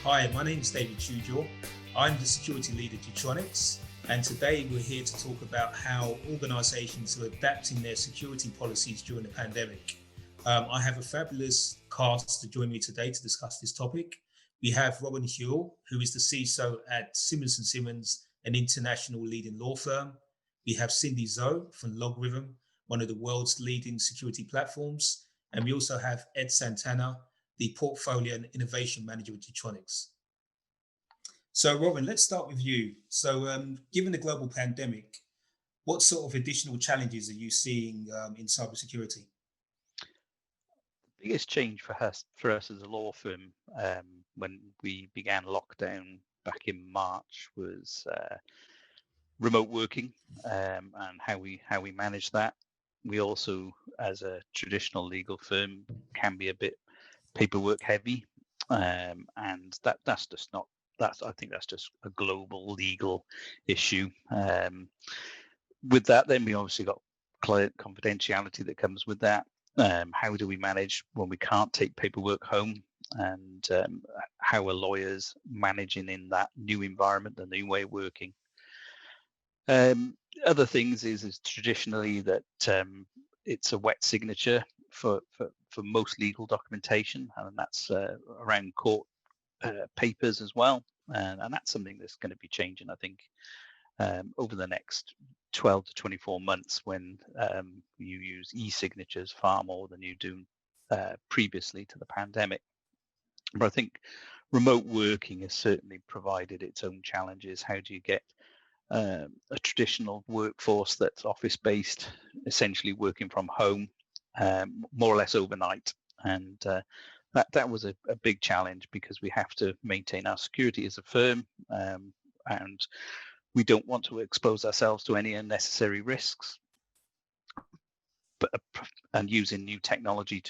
Hi, my name is David Chujor. I'm the security lead at Getronics, and today we're here to talk about how organizations are adapting their security policies during the pandemic. I have a fabulous cast to join me today to discuss this topic. We have Whewell, who is the CISO at Simmons, an international leading law firm. We have Zhou from LogRythm, one of the world's leading security platforms. And we also have Sant'Anna, the portfolio and innovation manager at Getronics. So, Robin, let's start with you. So, given the global pandemic, what sort of additional challenges are you seeing in cybersecurity? The biggest change for us as a law firm when we began lockdown back in March was remote working and how we manage that. We also, as a traditional legal firm, can be a bit paperwork heavy, and that's just not. I think that's just a global legal issue. With that, then we obviously got client confidentiality that comes with that. How do we manage when we can't take paperwork home, and how are lawyers managing in that new environment, the new way of working? Other things is traditionally that it's a wet signature for most legal documentation, and that's around court papers as well, and that's something that's going to be changing, I think, over the next 12 to 24 months when you use e-signatures far more than you do previously to the pandemic. But I think remote working has certainly provided its own challenges. How do you get a traditional workforce that's office-based, essentially working from home, more or less overnight? And that was a big challenge because we have to maintain our security as a firm, and we don't want to expose ourselves to any unnecessary risks. And using new technology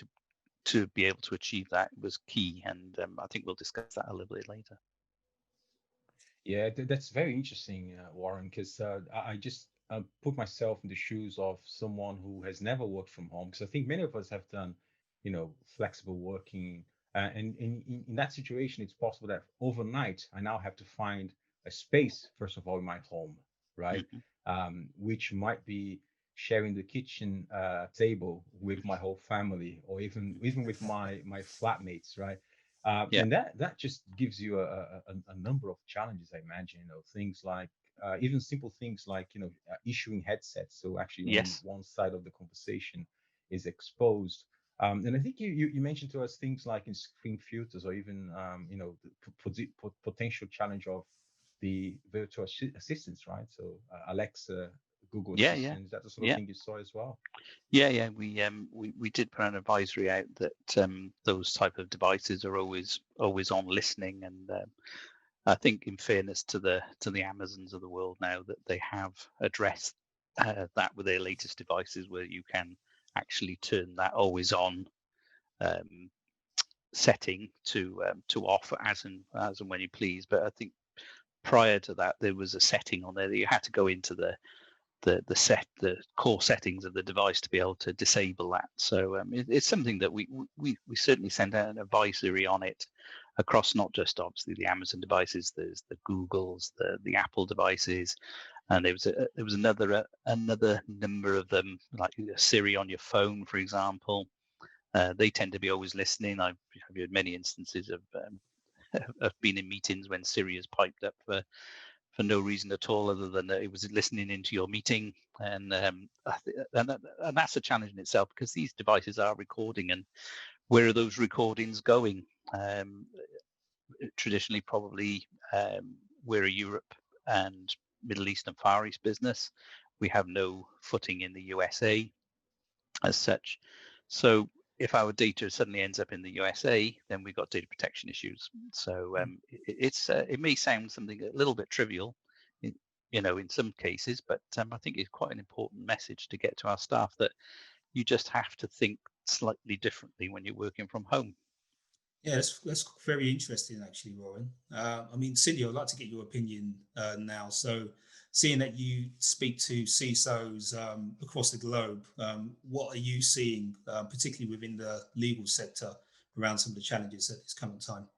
to be able to achieve that was key, and I think we'll discuss that a little bit later. Yeah, that's very interesting, Warren, because I just put myself in the shoes of someone who has never worked from home, because I think many of us have done, flexible working. And in that situation, it's possible that overnight, I now have to find a space, first of all, in my home, right? Which might be sharing the kitchen table with my whole family, or even with my flatmates, right? Yeah. And that just gives you a number of challenges, I imagine. Things like even simple things like issuing headsets, so actually Yes. one side of the conversation is exposed. And I think you mentioned to us things like in screen filters, or even the potential challenge of the virtual assistants, right? So Alexa, Google Yeah, Assistant, is that the sort of yeah. thing you saw as well? Yeah. We did put an advisory out that those type of devices are always on listening, and I think, in fairness to the Amazons of the world now, that they have addressed that with their latest devices, where you can actually turn that always on setting to off as and when you please. But I think prior to that, there was a setting on there that you had to go into the core settings of the device to be able to disable that. So it's something that we certainly sent out an advisory on it across not just obviously the Amazon devices. There's the Googles, the Apple devices, and there was another number of them, like Siri on your phone, for example. They tend to be always listening. I've had many instances of been in meetings when Siri has piped up for no reason at all, other than that it was listening into your meeting, and that's a challenge in itself, because these devices are recording, and where are those recordings going? Traditionally, probably we're a Europe and Middle East and Far East business. We have no footing in the USA as such. So if our data suddenly ends up in the USA, then we've got data protection issues. So it may sound something a little bit trivial, in some cases, but I think it's quite an important message to get to our staff, that you just have to think slightly differently when you're working from home. Yeah, that's very interesting, actually, Warren. I mean, Cindy, I'd like to get your opinion now. So, seeing that you speak to CISOs across the globe, what are you seeing, particularly within the legal sector, around some of the challenges at this current time?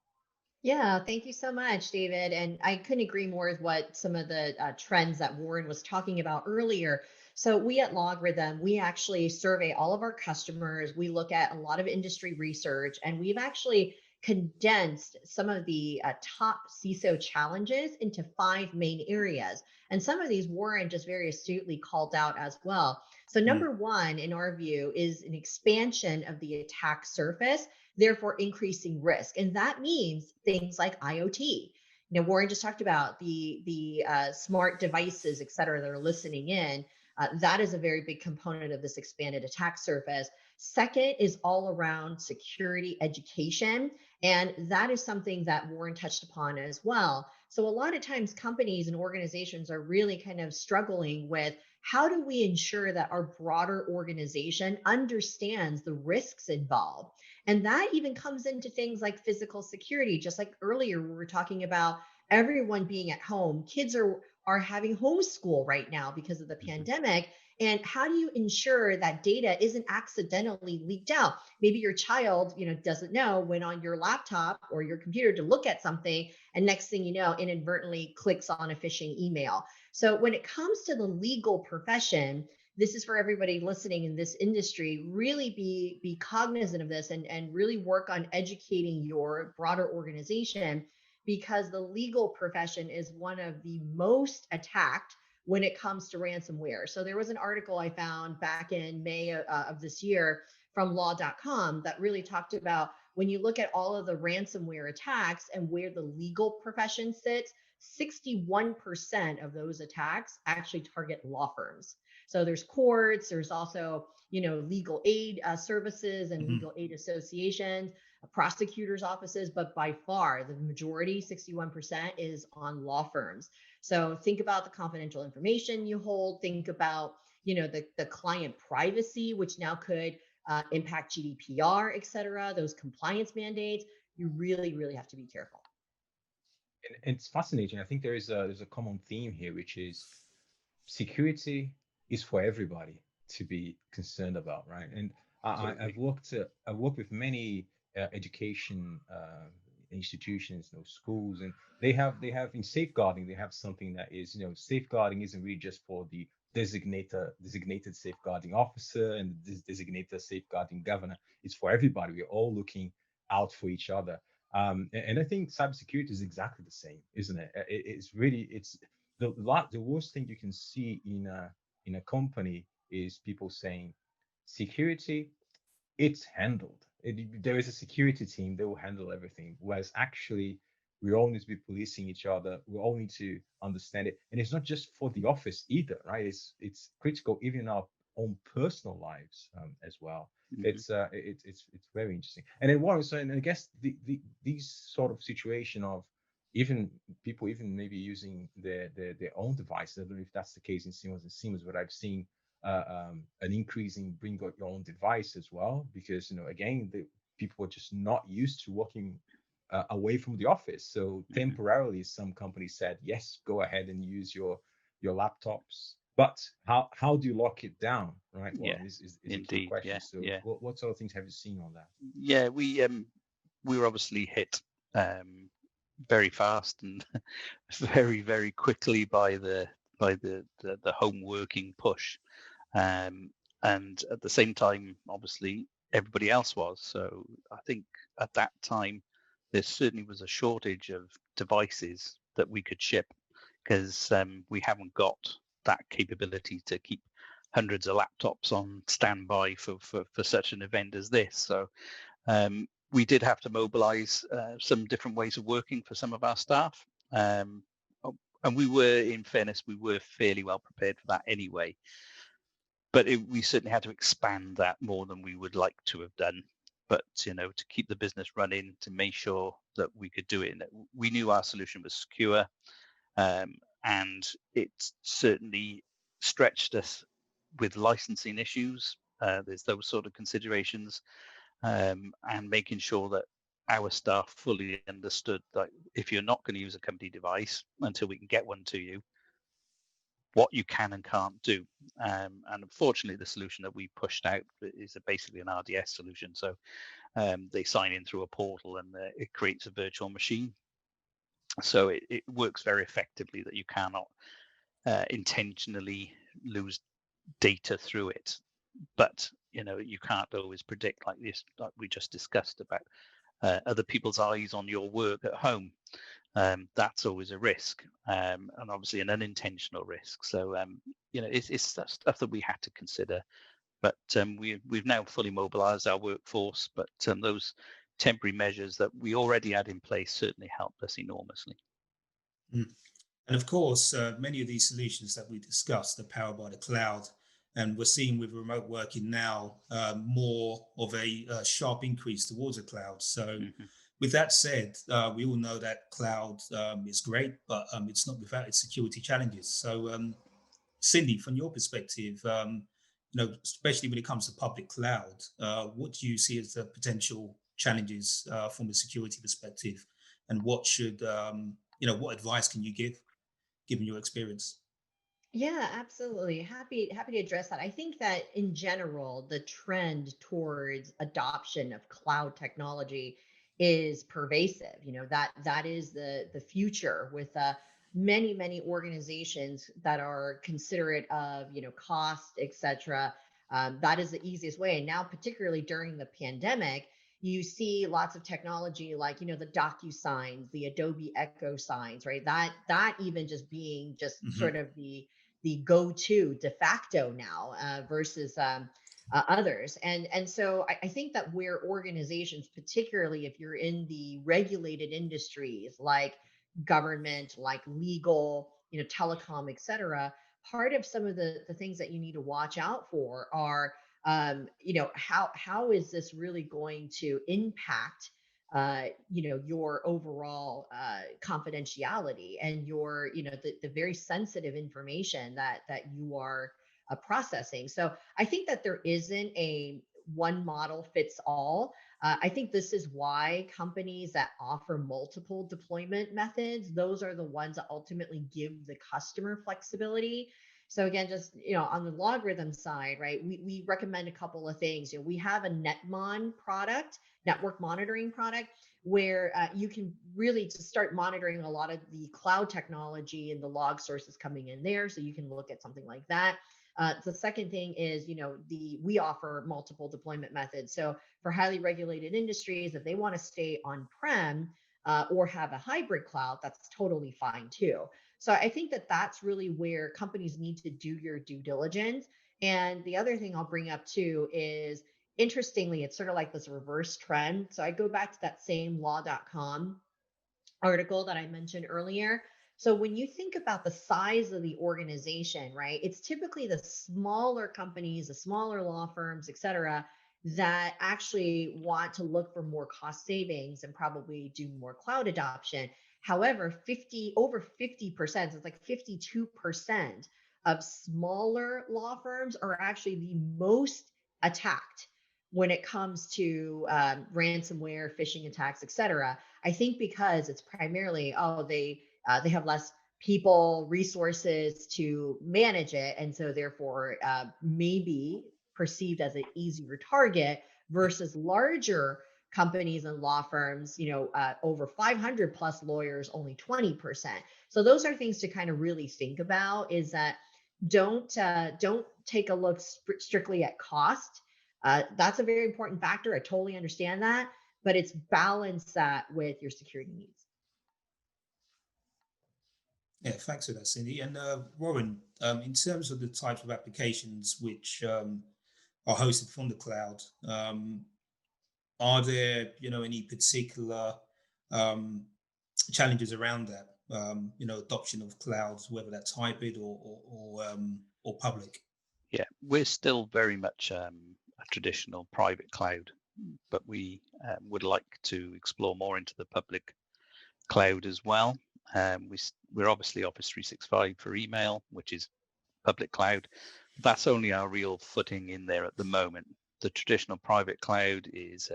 Yeah, thank you so much, David. And I couldn't agree more with what some of the trends that Warren was talking about earlier. So we at LogRythm, we actually survey all of our customers. We look at a lot of industry research, and we've actually condensed some of the top CISO challenges into 5 main areas. And some of these Warren just very astutely called out as well. So number one, in our view, is an expansion of the attack surface, therefore increasing risk. And that means things like IoT. Warren just talked about the smart devices, et cetera, that are listening in. That is a very big component of this expanded attack surface. Second is all around security education. And that is something that Warren touched upon as well. So a lot of times companies and organizations are really kind of struggling with how do we ensure that our broader organization understands the risks involved? And that even comes into things like physical security, just like earlier we were talking about everyone being at home. Kids are having homeschool right now because of the pandemic. And how do you ensure that data isn't accidentally leaked out? Maybe your child, doesn't know, went on your laptop or your computer to look at something, and next thing you know, inadvertently clicks on a phishing email. So when it comes to the legal profession, this is for everybody listening in this industry, really be cognizant of this and really work on educating your broader organization, because the legal profession is one of the most attacked when it comes to ransomware. So there was an article I found back in May of this year from law.com that really talked about when you look at all of the ransomware attacks and where the legal profession sits, 61% of those attacks actually target law firms. So there's courts, there's also, legal aid services and legal aid associations, prosecutors' offices, but by far the majority, 61%, is on law firms. So think about the confidential information you hold. Think about, the client privacy, which now could impact GDPR, et cetera, those compliance mandates. You really, really have to be careful. And it's fascinating. I think there's a common theme here, which is security is for everybody to be concerned about, right? And I've worked with many education institutions, schools, and they have in safeguarding, they have something that is, safeguarding isn't really just for the designated safeguarding officer and the designated safeguarding governor. It's for everybody. We're all looking out for each other. And I think cybersecurity is exactly the same, isn't it? It's the worst thing you can see in a company is people saying security, it's handled. There is a security team that will handle everything. Whereas actually, we all need to be policing each other. We all need to understand it, and it's not just for the office either, right? It's critical even in our own personal lives as well. It's very interesting. And then Warren, so and I guess these sort of situation of even people even maybe using their own devices. I don't know if that's the case in Simmons, but I've seen an increase in bring out your own device as well, because again, the people are just not used to working away from the office. So temporarily, some companies said, yes, go ahead and use your laptops. But how do you lock it down, right? Well, is a key question. So what sort of things have you seen on that? Yeah, we were obviously hit very fast and very, very quickly by the home working push. And at the same time, obviously, everybody else was. So I think at that time, there certainly was a shortage of devices that we could ship, because we haven't got that capability to keep hundreds of laptops on standby for such an event as this. So we did have to mobilize some different ways of working for some of our staff. And we were, in fairness, we were fairly well prepared for that anyway. But we certainly had to expand that more than we would like to have done. But, to keep the business running, to make sure that we could do it. And we knew our solution was secure, and it certainly stretched us with licensing issues. There's those sort of considerations, and making sure that our staff fully understood that if you're not going to use a company device until we can get one to you, what you can and can't do. And unfortunately, the solution that we pushed out is basically an RDS solution. So they sign in through a portal and it creates a virtual machine. So it works very effectively that you cannot intentionally lose data through it. But you can't always predict, like this, like we just discussed, about other people's eyes on your work at home. That's always a risk, and obviously an unintentional risk. So it's that stuff that we had to consider. But we've now fully mobilized our workforce. But those temporary measures that we already had in place certainly helped us enormously. Mm. And of course, many of these solutions that we discussed are powered by the cloud. And we're seeing with remote working now more of a sharp increase towards the cloud. So with that said, we all know that cloud is great, but it's not without its security challenges. So Cindy, from your perspective, especially when it comes to public cloud, what do you see as the potential challenges from a security perspective? And what should, what advice can you give, given your experience? Yeah, absolutely. Happy to address that. I think that in general, the trend towards adoption of cloud technology is pervasive. That is the future with many organizations that are considerate of cost, etc. That is the easiest way. And now, particularly during the pandemic, you see lots of technology like the DocuSigns, the Adobe Echo signs, right? That even just being just sort of the go-to de facto now versus others. And so I think that where organizations, particularly if you're in the regulated industries like government, like legal, telecom, et cetera, part of some of the things that you need to watch out for are, how is this really going to impact your overall confidentiality and your, the very sensitive information that you are processing. So I think that there isn't a one model fits all. I think this is why companies that offer multiple deployment methods, those are the ones that ultimately give the customer flexibility. So again, just on the LogRythm side, right? We recommend a couple of things. We have a Netmon product, network monitoring product, where you can really just start monitoring a lot of the cloud technology and the log sources coming in there. So you can look at something like that. The second thing is, we offer multiple deployment methods. So for highly regulated industries, if they want to stay on-prem or have a hybrid cloud, that's totally fine too. So I think that that's really where companies need to do your due diligence. And the other thing I'll bring up too is, interestingly, it's sort of like this reverse trend. So I go back to that same law.com article that I mentioned earlier. So when you think about the size of the organization, right, it's typically the smaller companies, the smaller law firms, et cetera, that actually want to look for more cost savings and probably do more cloud adoption. However, over 50%, so it's like 52% of smaller law firms are actually the most attacked when it comes to ransomware, phishing attacks, et cetera. I think because it's primarily, they have less people, resources to manage it, and so therefore maybe perceived as an easier target versus larger companies and law firms, over 500 plus lawyers, only 20%. So those are things to kind of really think about, is that don't take a look strictly at cost. That's a very important factor. I totally understand that, but it's balance that with your security needs. Yeah, thanks for that, Cindy. And Warren, in terms of the types of applications which are hosted from the cloud, are there, any particular challenges around that? Adoption of clouds, whether that's hybrid or public. Yeah, we're still very much a traditional private cloud, but we would like to explore more into the public cloud as well. We're obviously Office 365 for email, which is public cloud. That's only our real footing in there at the moment. The traditional private cloud is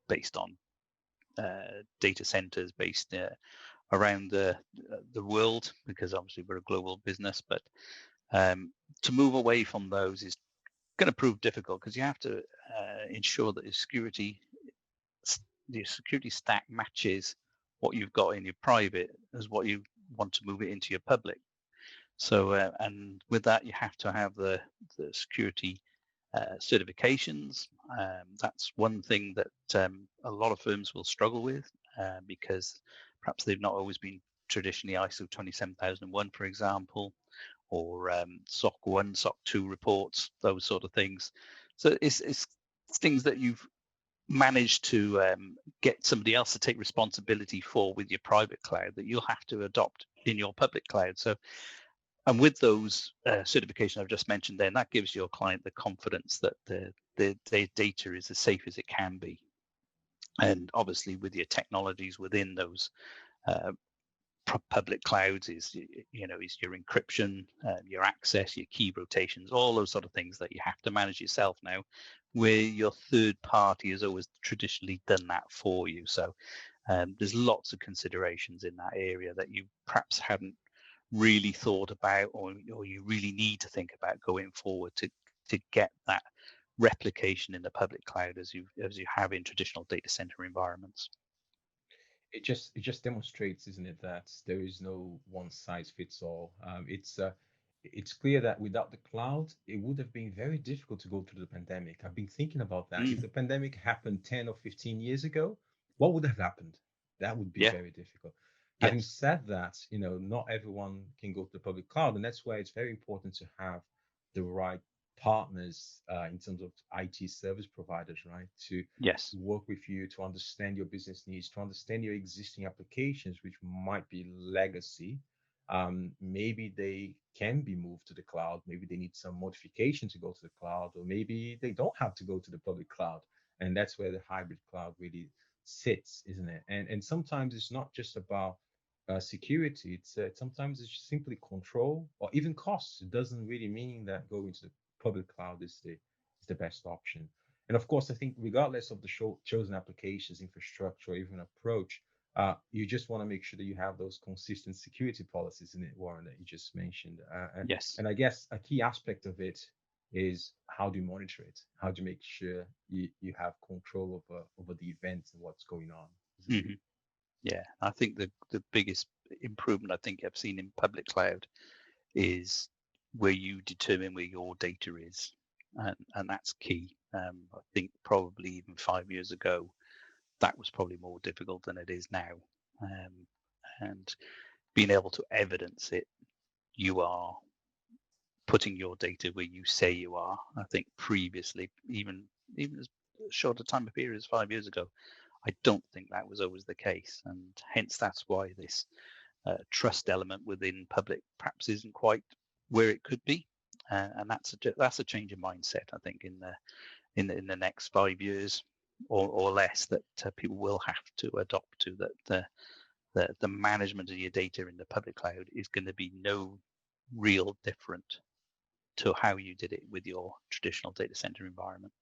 based on data centers based around the world, because obviously we're a global business, but To move away from those is going to prove difficult because you have to ensure that your security stack matches what you've got in your private as what you want to move it into your public. So, and with that, you have to have the security certifications. That's one thing that a lot of firms will struggle with because perhaps they've not always been traditionally ISO 27001, for example, or SOC 1, SOC 2 reports, those sort of things. So it's things that you've managed to get somebody else to take responsibility for with your private cloud that you'll have to adopt in your public cloud. So, and with those certifications I've just mentioned then, that gives your client the confidence that their data is as safe as it can be. And obviously with your technologies within those public clouds is your encryption, your access, your key rotations, all those sort of things that you have to manage yourself now, where your third party has always traditionally done that for you. So there's lots of considerations in that area that you perhaps hadn't really thought about, or you really need to think about going forward to get that replication in the public cloud as you have in traditional data center environments. It just demonstrates, isn't it, that there is no one size fits all. It's clear that without the cloud, it would have been very difficult to go through the pandemic. I've been thinking about that. If the pandemic happened 10 or 15 years ago, what would have happened? That would be very difficult. Yes. Having said that, not everyone can go to the public cloud, and that's why it's very important to have the right partners in terms of IT service providers, right? To work with you, to understand your business needs, to understand your existing applications, which might be legacy. Maybe they can be moved to the cloud. Maybe they need some modification to go to the cloud, or maybe they don't have to go to the public cloud. And that's where the hybrid cloud really sits, isn't it? And sometimes it's not just about security. Sometimes it's just simply control or even costs. It doesn't really mean that going to the public cloud is the best option. And of course, I think regardless of the chosen applications, infrastructure, or even approach, you just want to make sure that you have those consistent security policies in it, Warren, that you just mentioned. And I guess a key aspect of it is how do you monitor it? How do you make sure you have control over the events and what's going on? Mm-hmm. Yeah, I think the biggest improvement I think I've seen in public cloud is where you determine where your data is, and that's key. I think probably even 5 years ago, that was probably more difficult than it is now. And being able to evidence it, you are putting your data where you say you are. I think previously, even as short a time period as 5 years ago, I don't think that was always the case, and hence that's why this trust element within public perhaps isn't quite where it could be, and that's a change in mindset. I think in the next 5 years or less that people will have to adopt to that the management of your data in the public cloud is going to be no real different to how you did it with your traditional data center environment.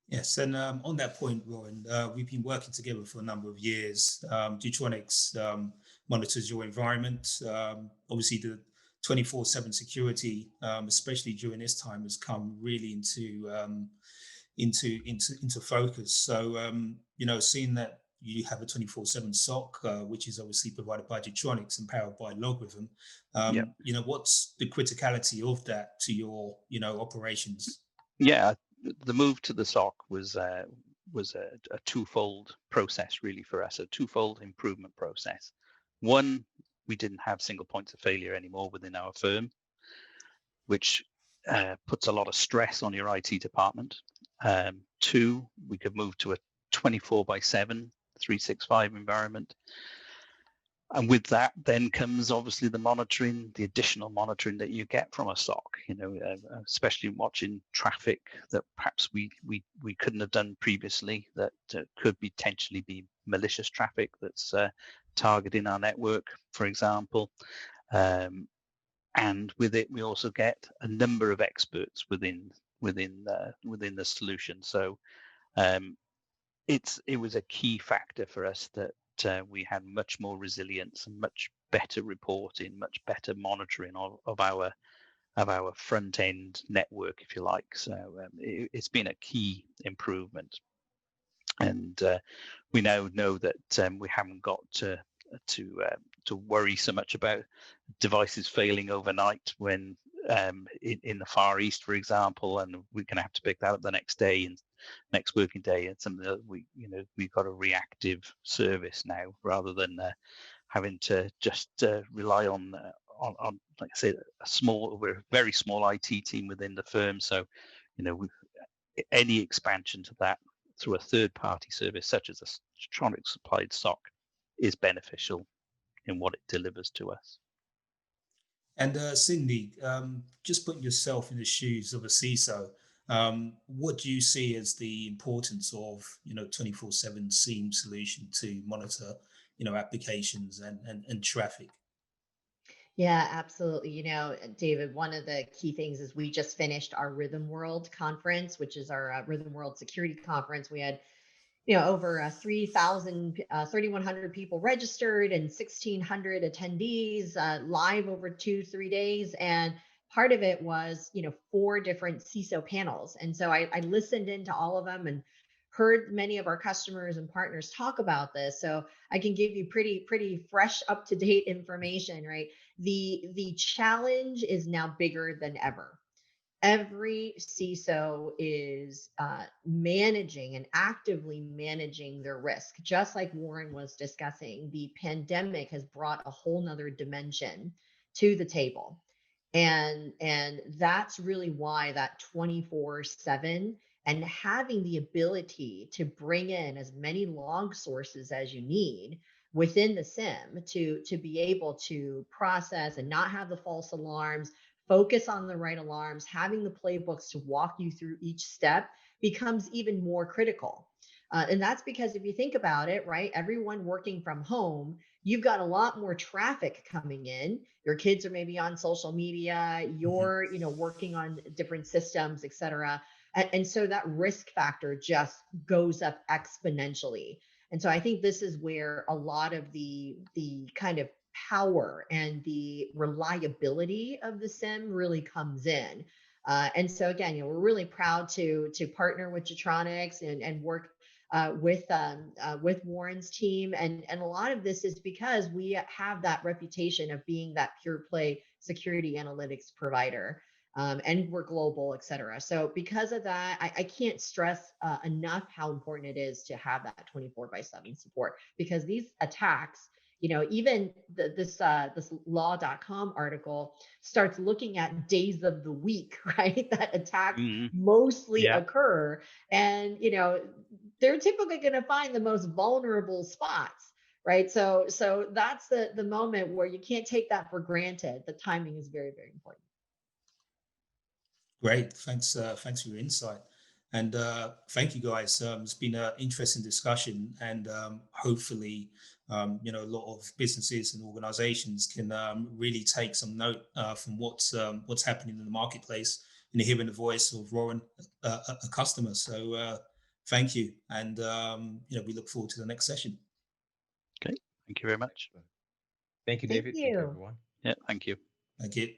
Yes, and on that point, Warren, we've been working together for a number of years. Getronics monitors your environment. Obviously, the 24/7 security, especially during this time, has come really into focus. So, seeing that you have a 24/7 SOC, which is obviously provided by Getronics and powered by LogRythm, what's the criticality of that to your, operations? Yeah. The move to the SOC was a twofold process really for us, a twofold improvement process. One, we didn't have single points of failure anymore within our firm, which puts a lot of stress on your IT department. Two, we could move to a 24/7, 365 environment. And with that then comes obviously the additional monitoring that you get from a SOC, especially watching traffic that perhaps we couldn't have done previously, that could potentially be malicious traffic that's targeting our network, for example. And with it, we also get a number of experts within the solution. So it was a key factor for us that we had much more resilience and much better reporting, much better monitoring of our our front end network, if you like. So it's been a key improvement, and we now know that we haven't got to worry so much about devices failing overnight when in the Far East, for example, and we're going to have to pick that up the next day and next working day. It's something that we've got a reactive service now, rather than having to just rely on like I said, we're a very small IT team within the firm. So, any expansion to that through a third-party service such as a Getronics supplied SOC is beneficial in what it delivers to us. And Cindy, just putting yourself in the shoes of a CISO, what do you see as the importance of 24/7 SIEM solution to monitor applications and traffic? Yeah, absolutely. David, one of the key things is we just finished our Rhythm World conference, which is our Rhythm World security conference. We had over 3,100 people registered and 1,600 attendees live over 2-3 days. And part of it was, 4 different CISO panels. And so I listened into all of them and heard many of our customers and partners talk about this. So I can give you pretty fresh, up-to-date information, right? The challenge is now bigger than ever. Every CISO is managing and actively managing their risk. Just like Warren was discussing, the pandemic has brought a whole nother dimension to the table. And that's really why that 24/7 and having the ability to bring in as many log sources as you need within the SIM to be able to process and not have the false alarms, focus on the right alarms, having the playbooks to walk you through each step becomes even more critical. And that's because if you think about it, right, everyone working from home, you've got a lot more traffic coming in. Your kids are maybe on social media, you're, working on different systems, et cetera. And so that risk factor just goes up exponentially. And so I think this is where a lot of the kind of power and the reliability of the SIM really comes in. And so again, we're really proud to partner with Getronics and work with Warren's team. And a lot of this is because we have that reputation of being that pure play security analytics provider. And we're global, et cetera. So because of that, I can't stress enough how important it is to have that 24/7 support, because these attacks, even this law.com article starts looking at days of the week, right? That attacks mostly occur. And, they're typically going to find the most vulnerable spots, right? So that's the moment where you can't take that for granted. The timing is very, very important. Great, thanks for your insight, and thank you guys. It's been an interesting discussion, and hopefully, a lot of businesses and organizations can really take some note from what's happening in the marketplace, and hearing the voice of Warren, a customer. So thank you, and we look forward to the next session. Okay, thank you very much. Thank you, David. Thank you, everyone. Yeah, thank you. Thank you.